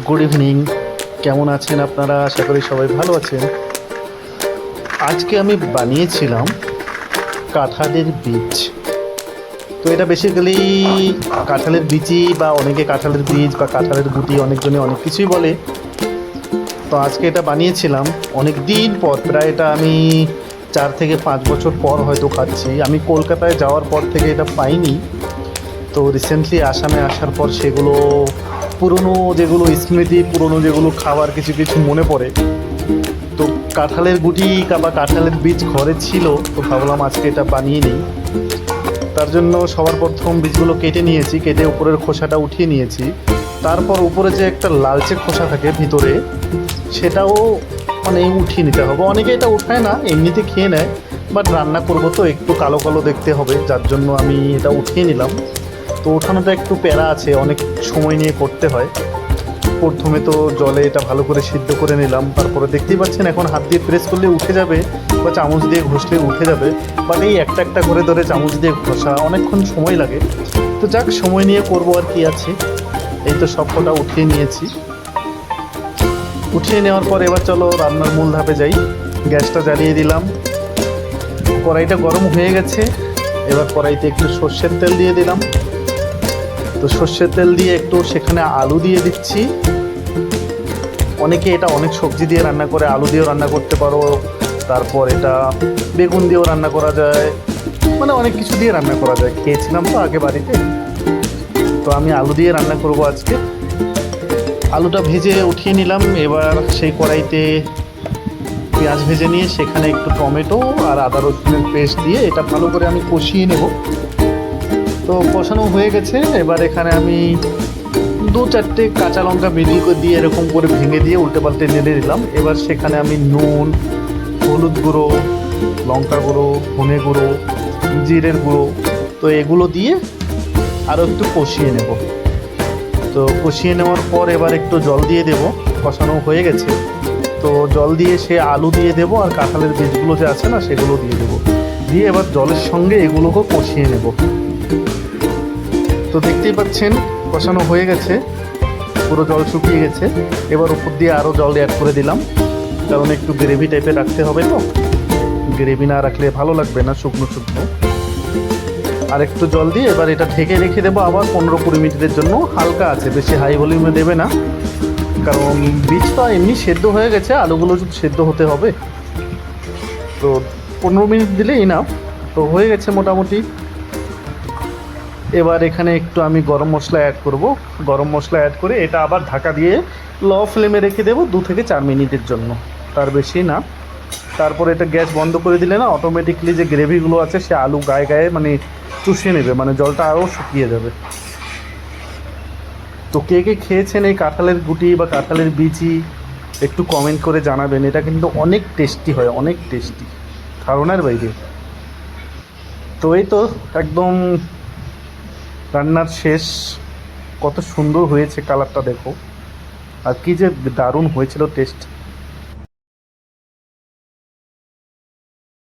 Good evening. কেমন আছেন আপনারা? আশা করি সবাই ভালো আছেন। আজকে আমি বানিয়েছিলাম কাঁঠালের বীজ। তো এটা বেসিক্যালি কাঁঠালের বীজই, বা অনেকে কাঁঠালের বীজ বা কাঁঠালের গুটি, অনেকজনে অনেক কিছুই বলে। তো আজকে এটা বানিয়েছিলাম অনেক দিন পর, প্রায় এটা আমি 4 থেকে 5 বছর পর হয়তো খাচ্ছি। আমি কলকাতায় যাওয়ার পর থেকে এটা পাইনি। তো রিসেন্টলি আসামে আসার পর সেগুলো পুরনো যেগুলো স্মৃতি, পুরনো যেগুলো খাবার কিছু কিছু মনে পড়ে। তো কাঁঠালের গুটি বা কাঁঠালের বীজ ঘরে ছিল, তো ভাবলাম আজকে এটা বানিয়ে নিই। তার জন্য সবার প্রথম বীজগুলো কেটে নিয়েছি, কেটে উপরের খোসাটা উঠিয়ে নিয়েছি। তারপর উপরে যে একটা লালচে খোসা থাকে ভিতরে, সেটাও মানে উঠিয়ে নিতে হবে। অনেকে এটা উঠায় না, এমনিতে খেয়ে নেয়, বাট রান্না করবো তো একটু কালো কালো দেখতে হবে, যার জন্য আমি এটা উঠিয়ে নিলাম। তো ওঠানোটা একটু প্যারা আছে, অনেক সময় নিয়ে করতে হয়। প্রথমে তো জলে এটা ভালো করে সিদ্ধ করে নিলাম, তারপরে দেখতেই পাচ্ছেন এখন হাত দিয়ে প্রেস করলে উঠে যাবে, বা চামচ দিয়ে ঘষলে উঠে যাবে। বাট এই একটা একটা করে ধরে চামচ দিয়ে ঘষা অনেকক্ষণ সময় লাগে। তো যাক, সময় নিয়ে করবো আর কি আছে। এই তো সব কটা উঠিয়ে নিয়েছি। উঠিয়ে নেওয়ার পর এবার চলো রান্নার মূল ধাপে যাই। গ্যাসটা জ্বালিয়ে দিলাম, কড়াইটা গরম হয়ে গেছে। এবার কড়াইতে একটু সর্ষের তেল দিয়ে দিলাম। তো সর্ষের তেল দিয়ে একটু সেখানে আলু দিয়ে দিচ্ছি। অনেকে এটা অনেক সবজি দিয়ে রান্না করে, আলু দিয়েও রান্না করতে পারো, তারপর এটা বেগুন দিয়েও রান্না করা যায়, মানে অনেক কিছু দিয়ে রান্না করা যায়। খেয়েছিলাম তো আগে বাড়িতে, তো আমি আলু দিয়ে রান্না করব আজকে। আলুটা ভেজে উঠিয়ে নিলাম। এবার সেই কড়াইতে পেঁয়াজ ভেজে নিয়ে সেখানে একটু টমেটো আর আদা রসুনের পেস্ট দিয়ে এটা ভালো করে আমি কষিয়ে নেব। তো কষানো হয়ে গেছে। এবার এখানে আমি 2-4টে কাঁচা লঙ্কা মিডিল করে দিয়ে এরকম করে ভেঙে দিয়ে উল্টে পাল্টে নেড়ে দিলাম। এবার সেখানে আমি নুন, হলুদ গুঁড়ো, লঙ্কা গুঁড়ো, ধনে গুঁড়ো, জিরের গুঁড়ো, তো এগুলো দিয়ে আরও একটু কষিয়ে নেব। তো কষিয়ে নেওয়ার পর এবার একটু জল দিয়ে দেব। কষানো হয়ে গেছে, তো জল দিয়ে সে আলু দিয়ে দেবো আর কাঁঠালের বীজগুলো যে আছে না সেগুলো দিয়ে দেবো। দিয়ে এবার জলের সঙ্গে এগুলোকেও কষিয়ে নেব। তো দেখতেই পাচ্ছেন কষানো হয়ে গেছে, পুরো জল শুকিয়ে গেছে। এবার উপর দিয়ে আরও জল অ্যাড করে দিলাম, কারণ একটু গ্রেভি টাইপের রাখতে হবে। তো গ্রেভি না রাখলে ভালো লাগবে না, শুকনো শুকনো। আর একটু জল দিয়ে এবার এটা ঢেকে রেখে দেবো আবার 15-20 মিনিটের জন্য। হালকা আছে, বেশি হাই ভলিউমে দেবে না, কারণ বীজটা এমনি সেদ্ধ হয়ে গেছে, আলুগুলো শুধু সেদ্ধ হতে হবে। তো 15 মিনিট দিলেই না, তো হয়ে গেছে মোটামুটি। এবার এখানে একটু আমি গরম মশলা অ্যাড করব। গরম মশলা অ্যাড করে এটা আবার ঢাকা দিয়ে লো ফ্লেমে রেখে দেবো 2 থেকে 4 মিনিটের জন্য, তার বেশি না। তারপর এটা গ্যাস বন্ধ করে দিলে না অটোমেটিকলি যে গ্রেভিগুলো আছে সে আলু গায়ে গায়ে মানে চুষে নেবে, মানে জলটা আরও শুকিয়ে যাবে। তো কে কে খেয়েছেন এই কাঁঠালের গুটি বা কাঁঠালের বীজই একটু কমেন্ট করে জানাবেন। এটা কিন্তু অনেক টেস্টি হয়, অনেক টেস্টি, ধারণার বাইরে। তো এই তো একদম রান্নার শেষ। কত সুন্দর হয়েছে, কালারটা দেখো, আর কি যে দারুণ হয়েছিল টেস্ট।